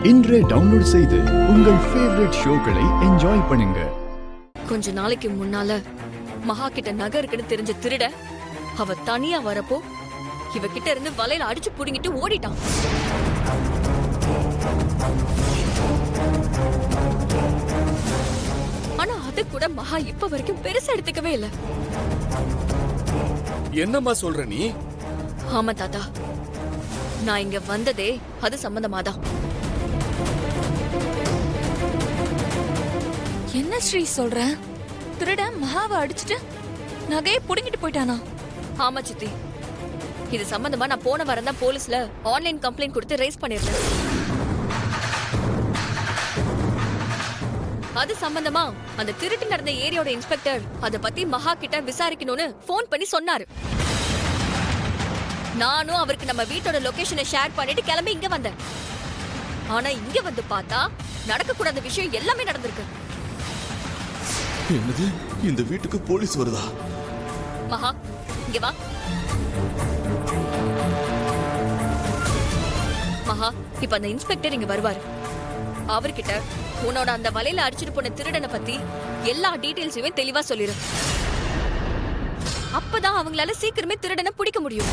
இன்றே டவுன்லோட் செய்து உங்கள் ஃபேவரட் ஷோக்களை என்ஜாய் பண்ணுங்க. கொஞ்ச நாளைக்கு முன்னால மகா கிட்ட நகை இருக்குன்னு தெரிஞ்ச திருட அவ தனியா வரப்போ இவகிட்ட இருந்து வலையில அடிச்சு புடுங்கிட்டு ஓடிட்டான். ஆனா அது கூட மகா இப்ப வரைக்கும் பெருசா எடுத்துக்கவே இல்ல. என்னம்மா சொல்ற நீ? ஆமா தாத்தா, நான் இங்க வந்ததே அது சம்பந்தமாதான். என்ன ஸ்ரீ சொல்ற? திருட மகாவை அடிச்சிட்டு நகையை புடுங்கிட்டு போயிட்டானா? ஆமா சித்தி, இது சம்பந்தமா நான் போன வாரம் தான் போலீஸ்ல ஆன்லைன் கம்ப்ளைண்ட் கொடுத்து ரைஸ் பண்ணிருந்தேன். அது சம்பந்தமா அந்த திருட்டு நடந்த ஏரியாவோட இன்ஸ்பெக்டர் அத பத்தி மகா கிட்ட விசாரிக்கணும்னு போன் பண்ணி சொன்னாரு. நானும் அவருக்கு நம்ம வீட்டோட லொகேஷனை ஷேர் பண்ணிட்டு கிளம்பி இங்க வந்தேன். ஆனா இங்க வந்து பார்த்தா நடக்க கூடாத விஷயம் எல்லாமே நடந்திருக்கு. என்னது, இந்த வீட்டுக்கு போலீஸ் வருதா? மகா இங்க வா. மகா, இப்ப அந்த இன்ஸ்பெக்டர் இங்க வருவாரு. அவர்கிட்ட உன்னோட அந்த வலையில அடிச்சிட்டு போன திருடனை பத்தி எல்லா டீடைல்ஸுமே தெளிவா சொல்லிரு. அப்பதான் அவங்களால சீக்கிரமே திருடனை பிடிக்க முடியும்.